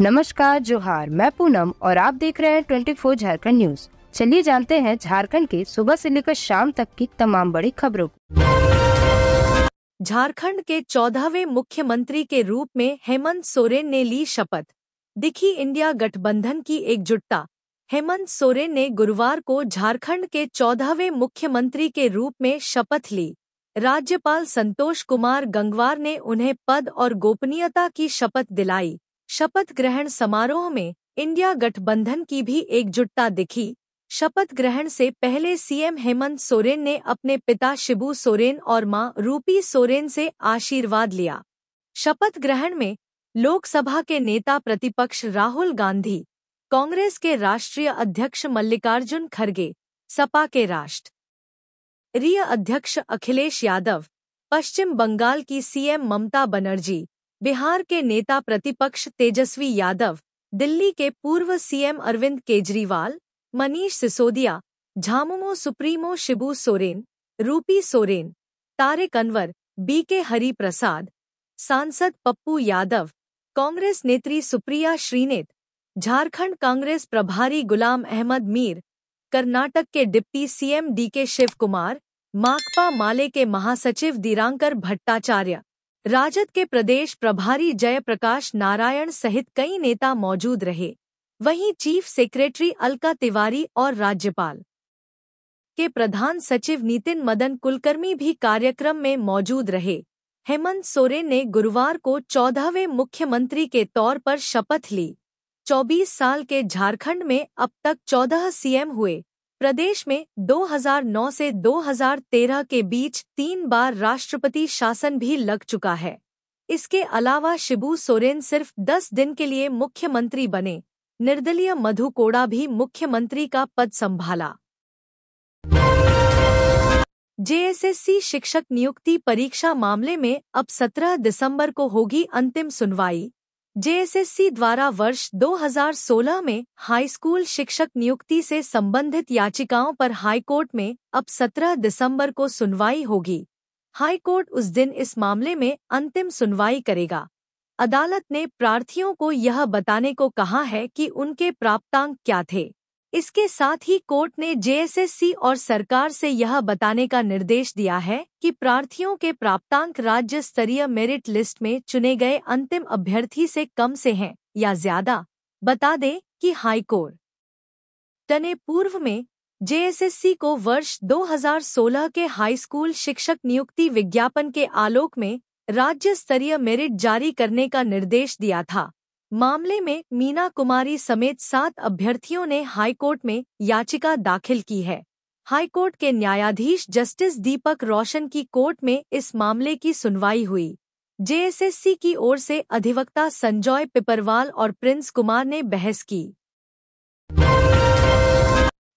नमस्कार, जोहार। मैं पूनम और आप देख रहे हैं 24 झारखंड न्यूज। चलिए जानते हैं झारखंड के सुबह से लेकर शाम तक की तमाम बड़ी खबरों को। झारखंड के 14वें मुख्यमंत्री के रूप में हेमंत सोरेन ने ली शपथ। दिखी इंडिया गठबंधन की एकजुटता। हेमंत सोरेन ने गुरुवार को झारखंड के 14वें मुख्यमंत्री के रूप में शपथ ली। राज्यपाल संतोष कुमार गंगवार ने उन्हें पद और गोपनीयता की शपथ दिलाई। शपथ ग्रहण समारोह में इंडिया गठबंधन की भी एकजुटता दिखी। शपथ ग्रहण से पहले सीएम हेमंत सोरेन ने अपने पिता शिबू सोरेन और मां रूपी सोरेन से आशीर्वाद लिया। शपथ ग्रहण में लोकसभा के नेता प्रतिपक्ष राहुल गांधी, कांग्रेस के राष्ट्रीय अध्यक्ष मल्लिकार्जुन खड़गे, सपा के राष्ट्रीय अध्यक्ष अखिलेश यादव, पश्चिम बंगाल की सीएम ममता बनर्जी, बिहार के नेता प्रतिपक्ष तेजस्वी यादव, दिल्ली के पूर्व सीएम अरविंद केजरीवाल, मनीष सिसोदिया, झामुमो सुप्रीमो शिबू सोरेन, रूपी सोरेन, तारिक अनवर, बीके हरि प्रसाद, सांसद पप्पू यादव, कांग्रेस नेत्री सुप्रिया श्रीनेत, झारखंड कांग्रेस प्रभारी गुलाम अहमद मीर, कर्नाटक के deputy CM DK Shiv Kumar, माकपा माले के महासचिव दिरांकर भट्टाचार्य, राजद के प्रदेश प्रभारी जयप्रकाश नारायण सहित कई नेता मौजूद रहे। वहीं चीफ सेक्रेटरी अलका तिवारी और राज्यपाल के प्रधान सचिव नितिन मदन कुलकर्णी भी कार्यक्रम में मौजूद रहे। हेमंत सोरेन ने गुरुवार को 14वें मुख्यमंत्री के तौर पर शपथ ली। 24 साल के झारखंड में अब तक 14 सीएम हुए। प्रदेश में 2009 से 2013 के बीच 3 बार राष्ट्रपति शासन भी लग चुका है। इसके अलावा शिबू सोरेन सिर्फ 10 दिन के लिए मुख्यमंत्री बने। निर्दलीय मधु कोड़ा भी मुख्यमंत्री का पद संभाला। जेएसएससी शिक्षक नियुक्ति परीक्षा मामले में अब 17 दिसंबर को होगी अंतिम सुनवाई। जेएसएससी द्वारा वर्ष 2016 में हाई स्कूल शिक्षक नियुक्ति से संबंधित याचिकाओं पर हाईकोर्ट में अब 17 दिसंबर को सुनवाई होगी। हाईकोर्ट उस दिन इस मामले में अंतिम सुनवाई करेगा। अदालत ने प्रार्थियों को यह बताने को कहा है कि उनके प्राप्तांक क्या थे। इसके साथ ही कोर्ट ने जेएसएससी और सरकार से यह बताने का निर्देश दिया है कि प्रार्थियों के प्राप्तांक राज्य स्तरीय मेरिट लिस्ट में चुने गए अंतिम अभ्यर्थी से कम से हैं या ज्यादा। बता दें कि हाईकोर्ट ने पूर्व में जेएसएससी को वर्ष 2016 के हाई स्कूल शिक्षक नियुक्ति विज्ञापन के आलोक में राज्य स्तरीय मेरिट जारी करने का निर्देश दिया था। मामले में मीना कुमारी समेत 7 अभ्यर्थियों ने हाईकोर्ट में याचिका दाखिल की है। हाईकोर्ट के न्यायाधीश जस्टिस दीपक रोशन की कोर्ट में इस मामले की सुनवाई हुई। जेएसएससी की ओर से अधिवक्ता संजय पिपरवाल और प्रिंस कुमार ने बहस की।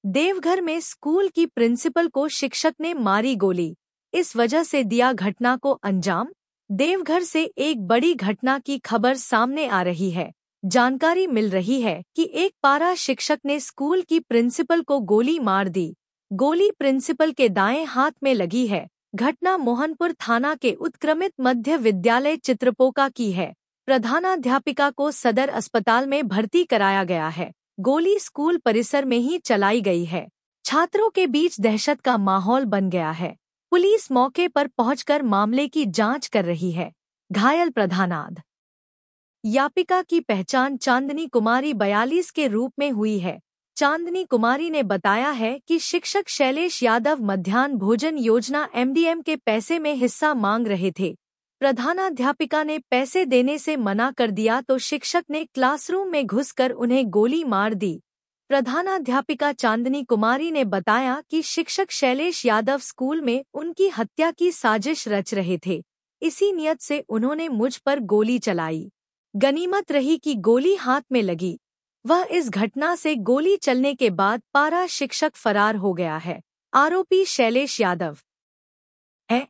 देवघर में स्कूल की प्रिंसिपल को शिक्षक ने मारी गोली, इस वजह से दिया घटना को अंजाम। देवघर से एक बड़ी घटना की खबर सामने आ रही है। जानकारी मिल रही है कि एक पारा शिक्षक ने स्कूल की प्रिंसिपल को गोली मार दी। गोली प्रिंसिपल के दाएं हाथ में लगी है। घटना मोहनपुर थाना के उत्क्रमित मध्य विद्यालय चित्रपोका की है। प्रधानाध्यापिका को सदर अस्पताल में भर्ती कराया गया है। गोली स्कूल परिसर में ही चलाई गई है। छात्रों के बीच दहशत का माहौल बन गया है। पुलिस मौके पर पहुंचकर मामले की जांच कर रही है। घायल प्रधानाध्यापिका की पहचान चांदनी कुमारी 42 के रूप में हुई है। चांदनी कुमारी ने बताया है कि शिक्षक शैलेश यादव मध्याह्न भोजन योजना एमडीएम के पैसे में हिस्सा मांग रहे थे। प्रधानाध्यापिका ने पैसे देने से मना कर दिया तो शिक्षक ने क्लासरूम में घुसकर उन्हें गोली मार दी। प्रधानाध्यापिका चांदनी कुमारी ने बताया कि शिक्षक शैलेश यादव स्कूल में उनकी हत्या की साजिश रच रहे थे। इसी नियत से उन्होंने मुझ पर गोली चलाई। गनीमत रही कि गोली हाथ में लगी। वह इस घटना से गोली चलने के बाद पारा शिक्षक फरार हो गया है। आरोपी शैलेश यादव है।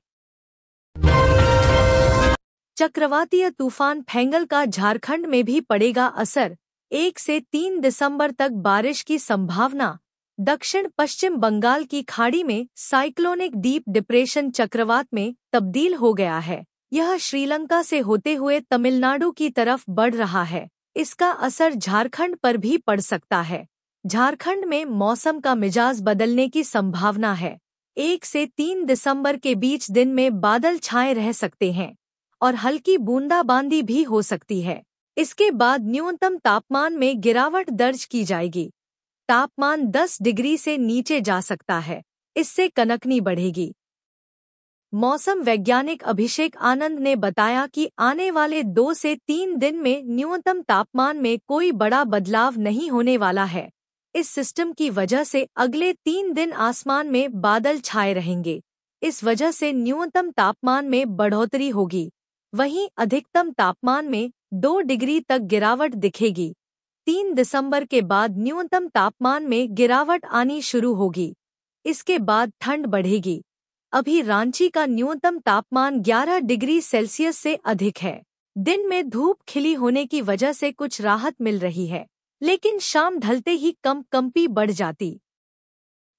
चक्रवातीय तूफान फेंगल का झारखंड में भी पड़ेगा असर। 1 से 3 दिसंबर तक बारिश की संभावना। दक्षिण पश्चिम बंगाल की खाड़ी में साइक्लोनिक डीप डिप्रेशन चक्रवात में तब्दील हो गया है। यह श्रीलंका से होते हुए तमिलनाडु की तरफ बढ़ रहा है। इसका असर झारखंड पर भी पड़ सकता है। झारखंड में मौसम का मिजाज बदलने की संभावना है। 1 से 3 दिसंबर के बीच दिन में बादल छाए रह सकते हैं और हल्की बूंदाबांदी भी हो सकती है। इसके बाद न्यूनतम तापमान में गिरावट दर्ज की जाएगी। तापमान 10 डिग्री से नीचे जा सकता है। इससे कनकनी बढ़ेगी। मौसम वैज्ञानिक अभिषेक आनंद ने बताया कि आने वाले 2 से 3 दिन में न्यूनतम तापमान में कोई बड़ा बदलाव नहीं होने वाला है। इस सिस्टम की वजह से अगले 3 दिन आसमान में बादल छाए रहेंगे। इस वजह से न्यूनतम तापमान में बढ़ोतरी होगी। वहीं अधिकतम तापमान में 2 डिग्री तक गिरावट दिखेगी। 3 दिसंबर के बाद न्यूनतम तापमान में गिरावट आनी शुरू होगी। इसके बाद ठंड बढ़ेगी। अभी रांची का न्यूनतम तापमान 11 डिग्री सेल्सियस से अधिक है। दिन में धूप खिली होने की वजह से कुछ राहत मिल रही है, लेकिन शाम ढलते ही कंपी बढ़ जाती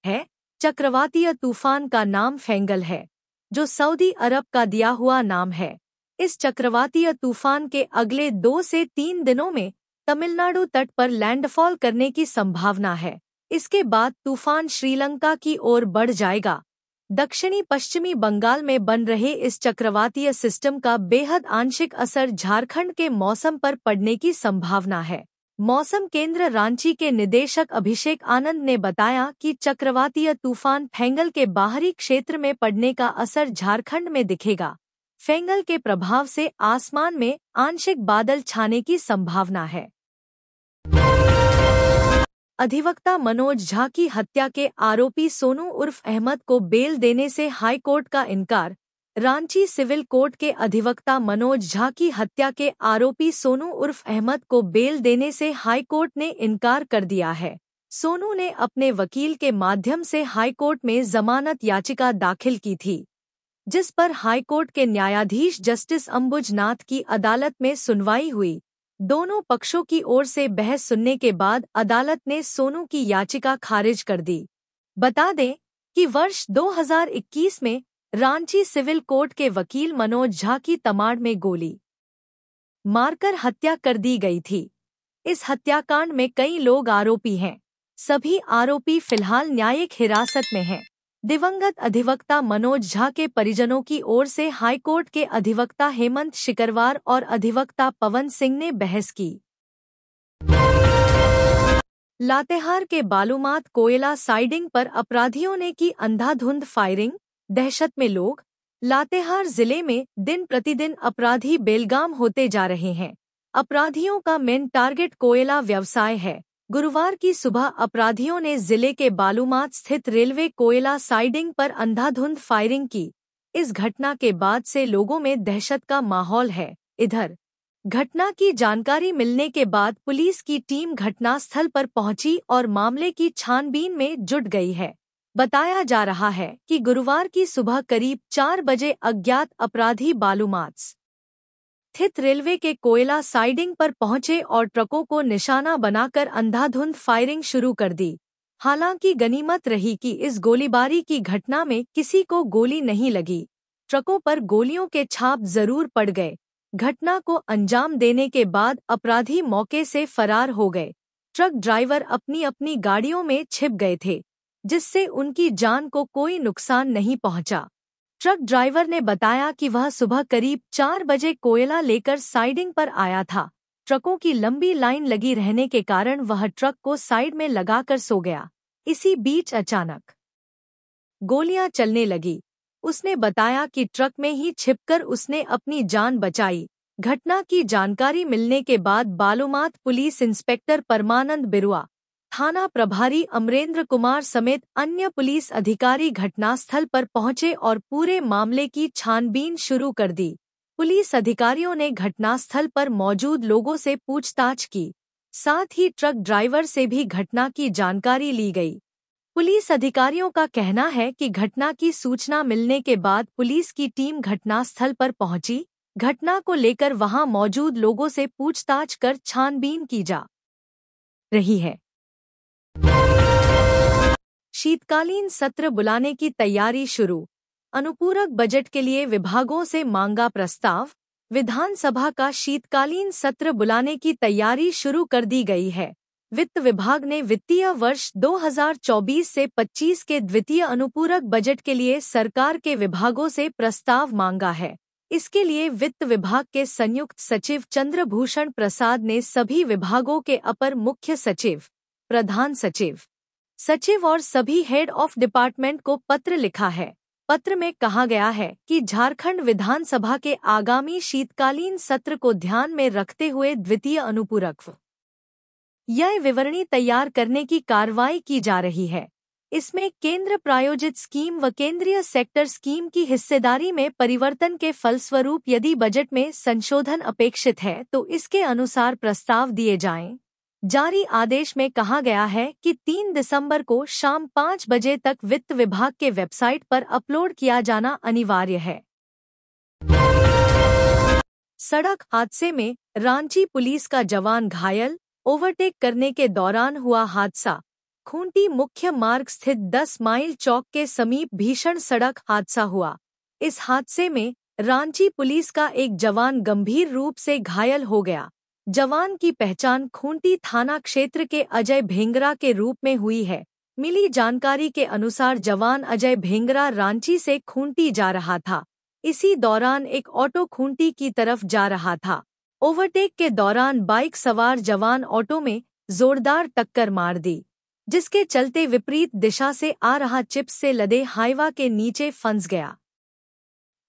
है। चक्रवातीय तूफान का नाम फेंगल है, जो सऊदी अरब का दिया हुआ नाम है। इस चक्रवातीय तूफान के अगले 2 से 3 दिनों में तमिलनाडु तट पर लैंडफॉल करने की संभावना है। इसके बाद तूफान श्रीलंका की ओर बढ़ जाएगा। दक्षिणी पश्चिमी बंगाल में बन रहे इस चक्रवातीय सिस्टम का बेहद आंशिक असर झारखंड के मौसम पर पड़ने की संभावना है। मौसम केंद्र रांची के निदेशक अभिषेक आनंद ने बताया कि चक्रवातीय तूफान फेंगल के बाहरी क्षेत्र में पड़ने का असर झारखंड में दिखेगा। फेंगल के प्रभाव से आसमान में आंशिक बादल छाने की संभावना है। अधिवक्ता मनोज झा की हत्या के आरोपी सोनू उर्फ अहमद को बेल देने से हाईकोर्ट का इनकार। रांची सिविल कोर्ट के अधिवक्ता मनोज झा की हत्या के आरोपी सोनू उर्फ अहमद को बेल देने से हाईकोर्ट ने इनकार कर दिया है। सोनू ने अपने वकील के माध्यम से हाईकोर्ट में जमानत याचिका दाखिल की थी, जिस पर हाईकोर्ट के न्यायाधीश जस्टिस अंबुजनाथ की अदालत में सुनवाई हुई। दोनों पक्षों की ओर से बहस सुनने के बाद अदालत ने सोनू की याचिका खारिज कर दी। बता दें कि वर्ष 2021 में रांची सिविल कोर्ट के वकील मनोज झा की तमाड़ में गोली मारकर हत्या कर दी गई थी। इस हत्याकांड में कई लोग आरोपी हैं। सभी आरोपी फिलहाल न्यायिक हिरासत में हैं। दिवंगत अधिवक्ता मनोज झा के परिजनों की ओर से हाईकोर्ट के अधिवक्ता हेमंत शिकरवार और अधिवक्ता पवन सिंह ने बहस की। लातेहार के बालूमाथ कोयला साइडिंग पर अपराधियों ने की अंधाधुंध फायरिंग, दहशत में लोग। लातेहार जिले में दिन प्रतिदिन अपराधी बेलगाम होते जा रहे हैं। अपराधियों का मेन टारगेट कोयला व्यवसाय है। गुरुवार की सुबह अपराधियों ने जिले के बालूमाथ स्थित रेलवे कोयला साइडिंग पर अंधाधुंध फायरिंग की। इस घटना के बाद से लोगों में दहशत का माहौल है। इधर घटना की जानकारी मिलने के बाद पुलिस की टीम घटनास्थल पर पहुंची और मामले की छानबीन में जुट गई है। बताया जा रहा है कि गुरुवार की सुबह करीब 4 बजे अज्ञात अपराधी बालूमाथ स्थित रेलवे के कोयला साइडिंग पर पहुंचे और ट्रकों को निशाना बनाकर अंधाधुंध फायरिंग शुरू कर दी। हालांकि गनीमत रही कि इस गोलीबारी की घटना में किसी को गोली नहीं लगी। ट्रकों पर गोलियों के छाप जरूर पड़ गए। घटना को अंजाम देने के बाद अपराधी मौके से फरार हो गए। ट्रक ड्राइवर अपनी अपनी गाड़ियों में छिप गए थे, जिससे उनकी जान को कोई नुकसान नहीं पहुंचा। ट्रक ड्राइवर ने बताया कि वह सुबह करीब 4 बजे कोयला लेकर साइडिंग पर आया था। ट्रकों की लंबी लाइन लगी रहने के कारण वह ट्रक को साइड में लगाकर सो गया। इसी बीच अचानक गोलियां चलने लगी। उसने बताया कि ट्रक में ही छिपकर उसने अपनी जान बचाई। घटना की जानकारी मिलने के बाद बालूमाथ पुलिस इंस्पेक्टर परमानंद बिरुआ, थाना प्रभारी अमरेंद्र कुमार समेत अन्य पुलिस अधिकारी घटनास्थल पर पहुंचे और पूरे मामले की छानबीन शुरू कर दी। पुलिस अधिकारियों ने घटनास्थल पर मौजूद लोगों से पूछताछ की। साथ ही ट्रक ड्राइवर से भी घटना की जानकारी ली गई। पुलिस अधिकारियों का कहना है कि घटना की सूचना मिलने के बाद पुलिस की टीम घटनास्थल पर पहुंची। घटना को लेकर वहां मौजूद लोगों से पूछताछ कर छानबीन की जा रही है। शीतकालीन सत्र बुलाने की तैयारी शुरू। अनुपूरक बजट के लिए विभागों से मांगा प्रस्ताव। विधानसभा का शीतकालीन सत्र बुलाने की तैयारी शुरू कर दी गई है। वित्त विभाग ने वित्तीय वर्ष 2024 से 25 के द्वितीय अनुपूरक बजट के लिए सरकार के विभागों से प्रस्ताव मांगा है। इसके लिए वित्त विभाग के संयुक्त सचिव चंद्रभूषण प्रसाद ने सभी विभागों के अपर मुख्य सचिव, प्रधान सचिव, सचिव और सभी हेड ऑफ डिपार्टमेंट को पत्र लिखा है। पत्र में कहा गया है कि झारखंड विधानसभा के आगामी शीतकालीन सत्र को ध्यान में रखते हुए द्वितीय अनुपूरक व्यय विवरणी तैयार करने की कार्रवाई की जा रही है। इसमें केंद्र प्रायोजित स्कीम व केंद्रीय सेक्टर स्कीम की हिस्सेदारी में परिवर्तन के फलस्वरूप यदि बजट में संशोधन अपेक्षित है तो इसके अनुसार प्रस्ताव दिए जाएं। जारी आदेश में कहा गया है कि 3 दिसंबर को शाम 5 बजे तक वित्त विभाग के वेबसाइट पर अपलोड किया जाना अनिवार्य है। सड़क हादसे में रांची पुलिस का जवान घायल, ओवरटेक करने के दौरान हुआ हादसा। खूंटी मुख्य मार्ग स्थित 10 माइल चौक के समीप भीषण सड़क हादसा हुआ। इस हादसे में रांची पुलिस का एक जवान गंभीर रूप से घायल हो गया। जवान की पहचान खूंटी थाना क्षेत्र के अजय भेंगरा के रूप में हुई है। मिली जानकारी के अनुसार जवान अजय भेंगरा रांची से खूंटी जा रहा था। इसी दौरान एक ऑटो खूंटी की तरफ जा रहा था। ओवरटेक के दौरान बाइक सवार जवान ऑटो में जोरदार टक्कर मार दी, जिसके चलते विपरीत दिशा से आ रहा चिप्स से लदे हाईवा के नीचे फंस गया।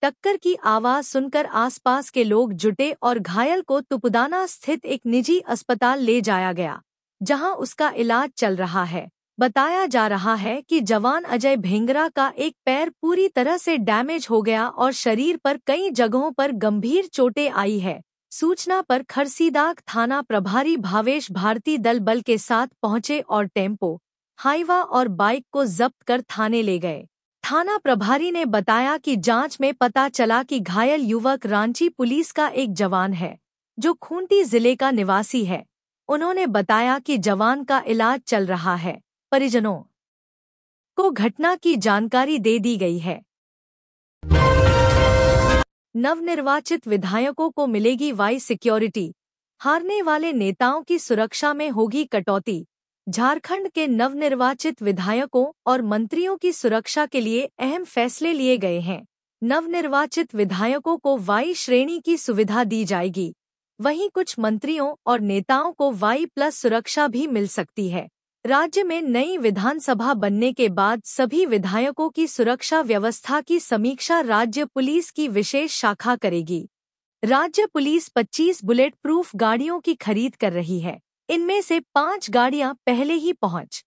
टक्कर की आवाज सुनकर आसपास के लोग जुटे और घायल को तुपुदाना स्थित एक निजी अस्पताल ले जाया गया, जहां उसका इलाज चल रहा है। बताया जा रहा है कि जवान अजय भेंगरा का एक पैर पूरी तरह से डैमेज हो गया और शरीर पर कई जगहों पर गंभीर चोटें आई है। सूचना पर खरसीदाग थाना प्रभारी भावेश भारती दल बल के साथ पहुंचे और टेम्पो, हाईवा और बाइक को जब्त कर थाने ले गए। थाना प्रभारी ने बताया कि जांच में पता चला कि घायल युवक रांची पुलिस का एक जवान है, जो खूंटी जिले का निवासी है। उन्होंने बताया कि जवान का इलाज चल रहा है। परिजनों को घटना की जानकारी दे दी गई है। नवनिर्वाचित विधायकों को मिलेगी वाई सिक्योरिटी, हारने वाले नेताओं की सुरक्षा में होगी कटौती। झारखंड के नवनिर्वाचित विधायकों और मंत्रियों की सुरक्षा के लिए अहम फैसले लिए गए हैं। नवनिर्वाचित विधायकों को वाई श्रेणी की सुविधा दी जाएगी। वहीं कुछ मंत्रियों और नेताओं को वाई प्लस सुरक्षा भी मिल सकती है। राज्य में नई विधानसभा बनने के बाद सभी विधायकों की सुरक्षा व्यवस्था की समीक्षा राज्य पुलिस की विशेष शाखा करेगी। राज्य पुलिस 25 बुलेट प्रूफ गाड़ियों की खरीद कर रही है। इनमें से 5 गाड़ियां पहले ही पहुंच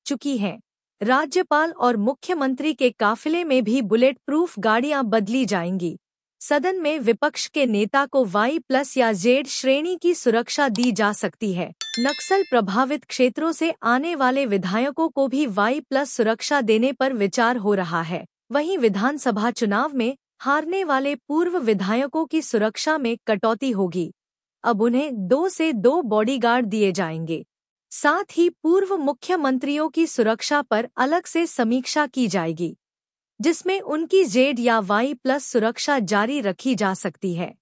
चुकी हैं। राज्यपाल और मुख्यमंत्री के काफिले में भी बुलेट प्रूफ गाड़ियां बदली जाएंगी। सदन में विपक्ष के नेता को वाई प्लस या जेड श्रेणी की सुरक्षा दी जा सकती है। नक्सल प्रभावित क्षेत्रों से आने वाले विधायकों को भी वाई प्लस सुरक्षा देने पर विचार हो रहा है। वहीं विधानसभा चुनाव में हारने वाले पूर्व विधायकों की सुरक्षा में कटौती होगी। अब उन्हें 2 से 2 बॉडीगार्ड दिए जाएंगे। साथ ही पूर्व मुख्यमंत्रियों की सुरक्षा पर अलग से समीक्षा की जाएगी, जिसमें उनकी जेड या वाई प्लस सुरक्षा जारी रखी जा सकती है।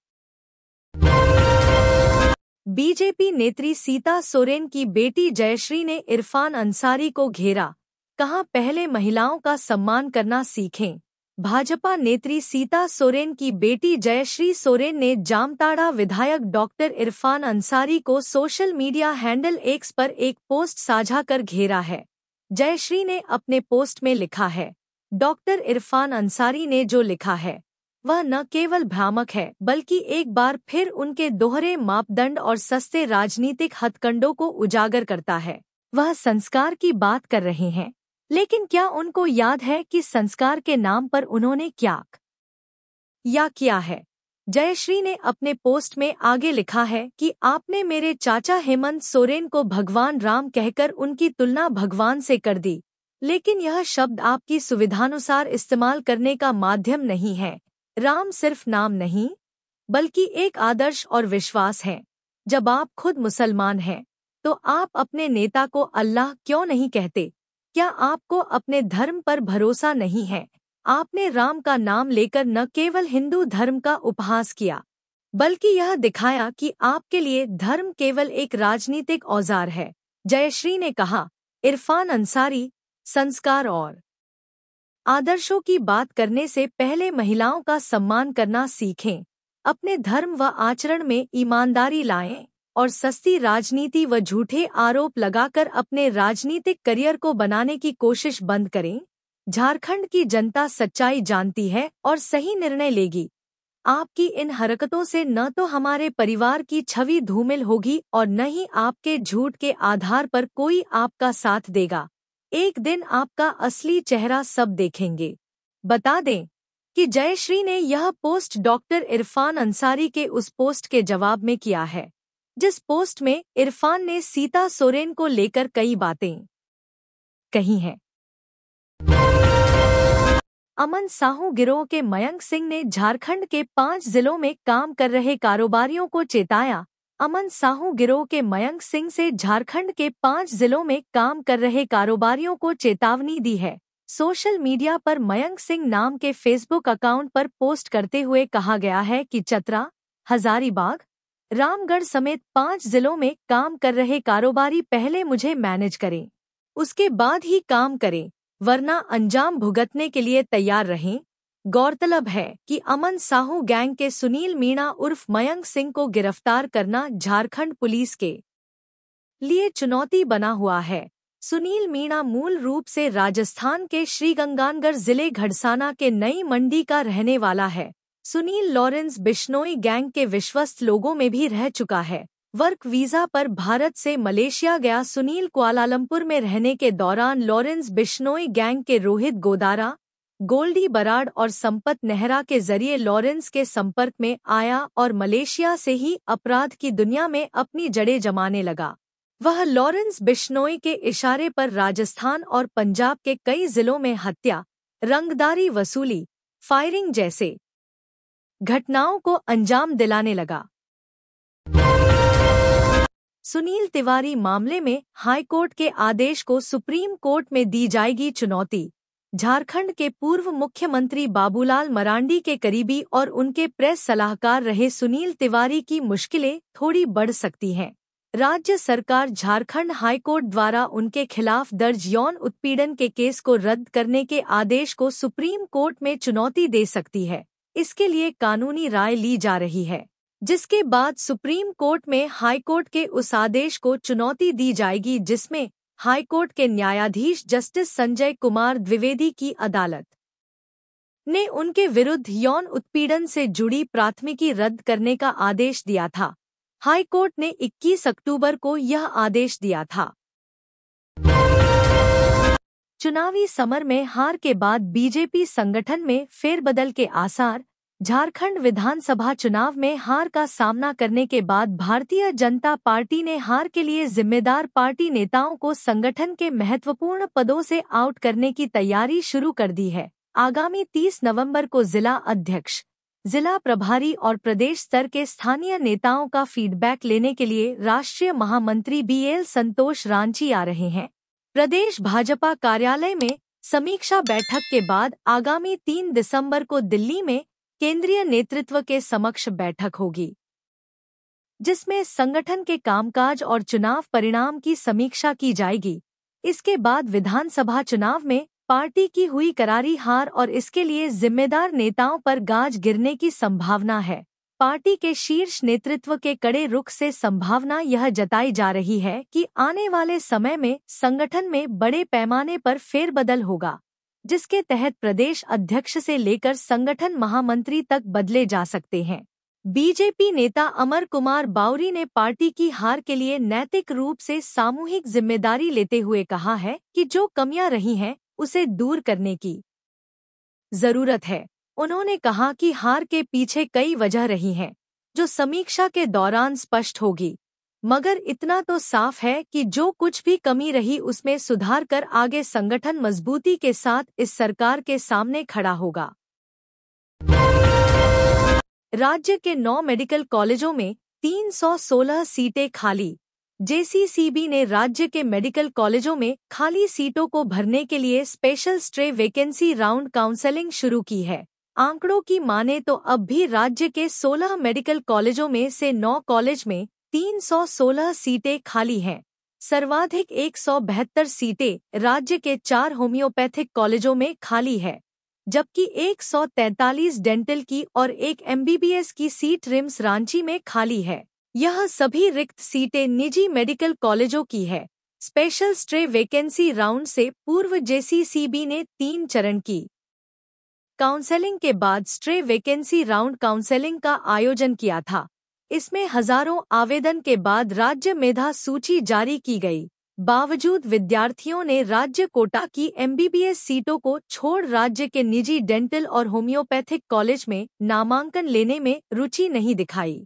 बीजेपी नेत्री सीता सोरेन की बेटी जयश्री ने इरफान अंसारी को घेरा, कहा पहले महिलाओं का सम्मान करना सीखें। भाजपा नेत्री सीता सोरेन की बेटी जयश्री सोरेन ने जामताड़ा विधायक डॉक्टर इरफान अंसारी को सोशल मीडिया हैंडल एक्स पर एक पोस्ट साझा कर घेरा है। जयश्री ने अपने पोस्ट में लिखा है, डॉक्टर इरफान अंसारी ने जो लिखा है वह न केवल भ्रामक है बल्कि एक बार फिर उनके दोहरे मापदंड और सस्ते राजनीतिक हथकंडों को उजागर करता है। वह संस्कार की बात कर रहे हैं, लेकिन क्या उनको याद है कि संस्कार के नाम पर उन्होंने क्या किया है? जयश्री ने अपने पोस्ट में आगे लिखा है कि आपने मेरे चाचा हेमंत सोरेन को भगवान राम कहकर उनकी तुलना भगवान से कर दी, लेकिन यह शब्द आपकी सुविधानुसार इस्तेमाल करने का माध्यम नहीं है। राम सिर्फ नाम नहीं, बल्कि एक आदर्श और विश्वास है। जब आप खुद मुसलमान हैं, तो आप अपने नेता को अल्लाह क्यों नहीं कहते? क्या आपको अपने धर्म पर भरोसा नहीं है? आपने राम का नाम लेकर न केवल हिंदू धर्म का उपहास किया, बल्कि यह दिखाया कि आपके लिए धर्म केवल एक राजनीतिक औजार है। जयश्री ने कहा, इरफान अंसारी, संस्कार और आदर्शों की बात करने से पहले महिलाओं का सम्मान करना सीखें, अपने धर्म व आचरण में ईमानदारी लाएं और सस्ती राजनीति व झूठे आरोप लगाकर अपने राजनीतिक करियर को बनाने की कोशिश बंद करें। झारखंड की जनता सच्चाई जानती है और सही निर्णय लेगी। आपकी इन हरकतों से न तो हमारे परिवार की छवि धूमिल होगी और न ही आपके झूठ के आधार पर कोई आपका साथ देगा। एक दिन आपका असली चेहरा सब देखेंगे। बता दें कि जयश्री ने यह पोस्ट डॉक्टर इरफान अंसारी के उस पोस्ट के जवाब में किया है, जिस पोस्ट में इरफान ने सीता सोरेन को लेकर कई बातें कही हैं। अमन साहू गिरोह के मयंक सिंह ने झारखंड के 5 जिलों में काम कर रहे कारोबारियों को चेताया। अमन साहू गिरोह के मयंक सिंह से झारखंड के 5 जिलों में काम कर रहे कारोबारियों को चेतावनी दी है। सोशल मीडिया पर मयंक सिंह नाम के फेसबुक अकाउंट पर पोस्ट करते हुए कहा गया है कि चतरा, हजारीबाग, रामगढ़ समेत 5 जिलों में काम कर रहे कारोबारी पहले मुझे मैनेज करें, उसके बाद ही काम करें, वरना अंजाम भुगतने के लिए तैयार रहें। गौरतलब है कि अमन साहू गैंग के सुनील मीणा उर्फ मयंक सिंह को गिरफ्तार करना झारखंड पुलिस के लिए चुनौती बना हुआ है। सुनील मीणा मूल रूप से राजस्थान के श्रीगंगानगर जिले घड़साना के नई मंडी का रहने वाला है। सुनील लॉरेंस बिश्नोई गैंग के विश्वस्त लोगों में भी रह चुका है। वर्क वीजा पर भारत से मलेशिया गया सुनील कुआलालंपुर में रहने के दौरान लॉरेंस बिश्नोई गैंग के रोहित गोदारा, गोल्डी बराड़ और संपत नेहरा के जरिए लॉरेंस के संपर्क में आया और मलेशिया से ही अपराध की दुनिया में अपनी जड़ें जमाने लगा। वह लॉरेंस बिश्नोई के इशारे पर राजस्थान और पंजाब के कई जिलों में हत्या, रंगदारी वसूली, फायरिंग जैसे घटनाओं को अंजाम दिलाने लगा। सुनील तिवारी मामले में हाईकोर्ट के आदेश को सुप्रीम कोर्ट में दी जाएगी चुनौती। झारखंड के पूर्व मुख्यमंत्री बाबूलाल मरांडी के करीबी और उनके प्रेस सलाहकार रहे सुनील तिवारी की मुश्किलें थोड़ी बढ़ सकती हैं। राज्य सरकार झारखंड हाईकोर्ट द्वारा उनके खिलाफ दर्ज यौन उत्पीड़न के केस को रद्द करने के आदेश को सुप्रीम कोर्ट में चुनौती दे सकती है। इसके लिए कानूनी राय ली जा रही है, जिसके बाद सुप्रीम कोर्ट में हाईकोर्ट के उस आदेश को चुनौती दी जाएगी जिसमें हाईकोर्ट के न्यायाधीश जस्टिस संजय कुमार द्विवेदी की अदालत ने उनके विरुद्ध यौन उत्पीड़न से जुड़ी प्राथमिकी रद्द करने का आदेश दिया था। हाईकोर्ट ने 21 अक्टूबर को यह आदेश दिया था। चुनावी समर में हार के बाद बीजेपी संगठन में फेरबदल के आसार। झारखंड विधानसभा चुनाव में हार का सामना करने के बाद भारतीय जनता पार्टी ने हार के लिए जिम्मेदार पार्टी नेताओं को संगठन के महत्वपूर्ण पदों से आउट करने की तैयारी शुरू कर दी है। आगामी 30 नवंबर को जिला अध्यक्ष, जिला प्रभारी और प्रदेश स्तर के स्थानीय नेताओं का फीडबैक लेने के लिए राष्ट्रीय महामंत्री BL संतोष रांची आ रहे हैं। प्रदेश भाजपा कार्यालय में समीक्षा बैठक के बाद आगामी 3 दिसंबर को दिल्ली में केंद्रीय नेतृत्व के समक्ष बैठक होगी, जिसमें संगठन के कामकाज और चुनाव परिणाम की समीक्षा की जाएगी। इसके बाद विधानसभा चुनाव में पार्टी की हुई करारी हार और इसके लिए जिम्मेदार नेताओं पर गाज गिरने की संभावना है। पार्टी के शीर्ष नेतृत्व के कड़े रुख से संभावना यह जताई जा रही है कि आने वाले समय में संगठन में बड़े पैमाने पर फेरबदल होगा, जिसके तहत प्रदेश अध्यक्ष से लेकर संगठन महामंत्री तक बदले जा सकते हैं। बीजेपी नेता अमर कुमार बाउरी ने पार्टी की हार के लिए नैतिक रूप से सामूहिक जिम्मेदारी लेते हुए कहा है कि जो कमियां रही हैं उसे दूर करने की जरूरत है। उन्होंने कहा कि हार के पीछे कई वजह रही हैं, जो समीक्षा के दौरान स्पष्ट होगी, मगर इतना तो साफ है कि जो कुछ भी कमी रही उसमें सुधार कर आगे संगठन मजबूती के साथ इस सरकार के सामने खड़ा होगा। राज्य के 9 मेडिकल कॉलेजों में 316 सीटें खाली। जेसीसीबी ने राज्य के मेडिकल कॉलेजों में खाली सीटों को भरने के लिए special stray vacancy round counselling शुरू की है। आंकड़ों की माने तो अब भी राज्य के 16 मेडिकल कॉलेजों में से 9 कॉलेज में 316 सीटें खाली हैं। सर्वाधिक 172 सीटें राज्य के 4 होम्योपैथिक कॉलेजों में खाली है, जबकि 143 डेंटल की और 1 एमबीबीएस की सीट रिम्स रांची में खाली है। यह सभी रिक्त सीटें निजी मेडिकल कॉलेजों की है। स्पेशल स्ट्रे वैकेंसी राउंड से पूर्व जेसीसीबी ने 3 चरण की काउंसलिंग के बाद स्ट्रे वैकेंसी राउंड काउंसलिंग का आयोजन किया था। इसमें हजारों आवेदन के बाद राज्य मेधा सूची जारी की गई। बावजूद विद्यार्थियों ने राज्य कोटा की एमबीबीएस सीटों को छोड़ राज्य के निजी डेंटल और होम्योपैथिक कॉलेज में नामांकन लेने में रुचि नहीं दिखाई।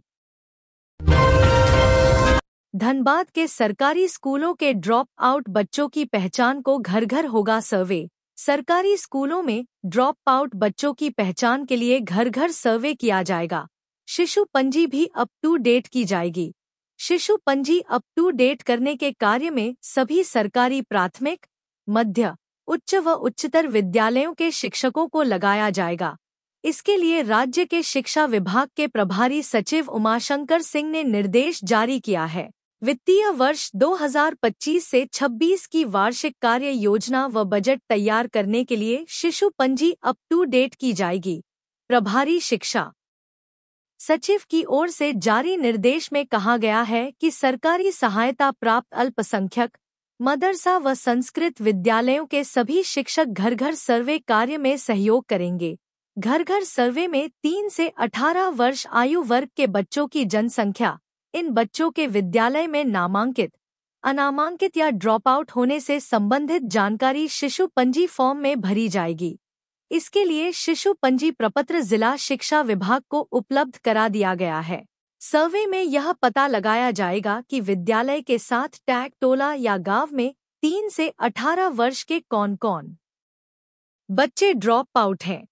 धनबाद के सरकारी स्कूलों के ड्रॉप आउट बच्चों की पहचान को घर घर होगा सर्वे। सरकारी स्कूलों में ड्रॉप आउट बच्चों की पहचान के लिए घर घर सर्वे किया जाएगा। शिशु पंजी भी अप टू डेट की जाएगी। शिशु पंजी अप टू डेट करने के कार्य में सभी सरकारी प्राथमिक, मध्य, उच्च व उच्चतर विद्यालयों के शिक्षकों को लगाया जाएगा। इसके लिए राज्य के शिक्षा विभाग के प्रभारी सचिव उमाशंकर सिंह ने निर्देश जारी किया है। वित्तीय वर्ष 2025 से 26 की वार्षिक कार्य योजना व बजट तैयार करने के लिए शिशु पंजी अप टू डेट की जाएगी। प्रभारी शिक्षा सचिव की ओर से जारी निर्देश में कहा गया है कि सरकारी सहायता प्राप्त अल्पसंख्यक, मदरसा व संस्कृत विद्यालयों के सभी शिक्षक घर घर सर्वे कार्य में सहयोग करेंगे। घर घर सर्वे में 3 से 18 वर्ष आयु वर्ग के बच्चों की जनसंख्या, इन बच्चों के विद्यालय में नामांकित, अनामांकित या ड्रॉप आउट होने से संबंधित जानकारी शिशु पंजी फॉर्म में भरी जाएगी। इसके लिए शिशु पंजी प्रपत्र जिला शिक्षा विभाग को उपलब्ध करा दिया गया है। सर्वे में यह पता लगाया जाएगा कि विद्यालय के साथ टैग टोला या गांव में 3 से 18 वर्ष के कौन कौन बच्चे ड्रॉप आउट हैं।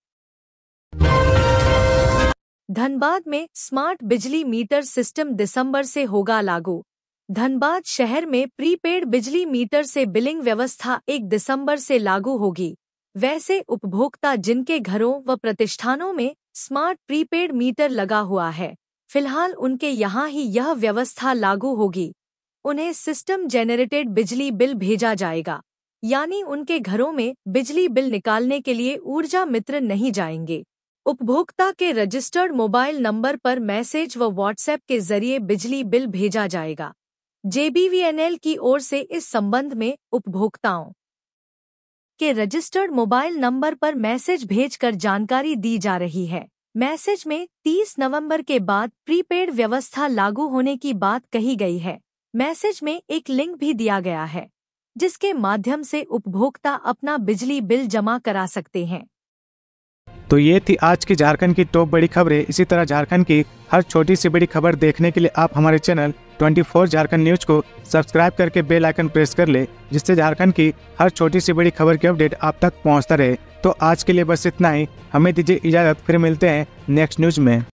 धनबाद में स्मार्ट बिजली मीटर सिस्टम दिसंबर से होगा लागू। धनबाद शहर में प्रीपेड बिजली मीटर से बिलिंग व्यवस्था 1 दिसंबर से लागू होगी। वैसे उपभोक्ता जिनके घरों व प्रतिष्ठानों में स्मार्ट प्रीपेड मीटर लगा हुआ है, फिलहाल उनके यहाँ ही यह व्यवस्था लागू होगी। उन्हें सिस्टम जेनरेटेड बिजली बिल भेजा जाएगा, यानी उनके घरों में बिजली बिल निकालने के लिए ऊर्जा मित्र नहीं जाएंगे। उपभोक्ता के रजिस्टर्ड मोबाइल नंबर पर मैसेज व व्हाट्सएप के जरिए बिजली बिल भेजा जाएगा। जेबीवीएनएल की ओर से इस संबंध में उपभोक्ताओं के रजिस्टर्ड मोबाइल नंबर पर मैसेज भेजकर जानकारी दी जा रही है। मैसेज में 30 नवंबर के बाद प्रीपेड व्यवस्था लागू होने की बात कही गई है। मैसेज में एक लिंक भी दिया गया है, जिसके माध्यम से उपभोक्ता अपना बिजली बिल जमा करा सकते हैं। तो ये थी आज की झारखंड की टॉप बड़ी खबरें। इसी तरह झारखंड की हर छोटी सी बड़ी खबर देखने के लिए आप हमारे चैनल 24 झारखंड न्यूज को सब्सक्राइब करके बेल आइकन प्रेस कर ले, जिससे झारखंड की हर छोटी सी बड़ी खबर की अपडेट आप तक पहुंचता रहे। तो आज के लिए बस इतना ही। हमें दीजिए इजाजत, फिर मिलते हैं नेक्स्ट न्यूज में।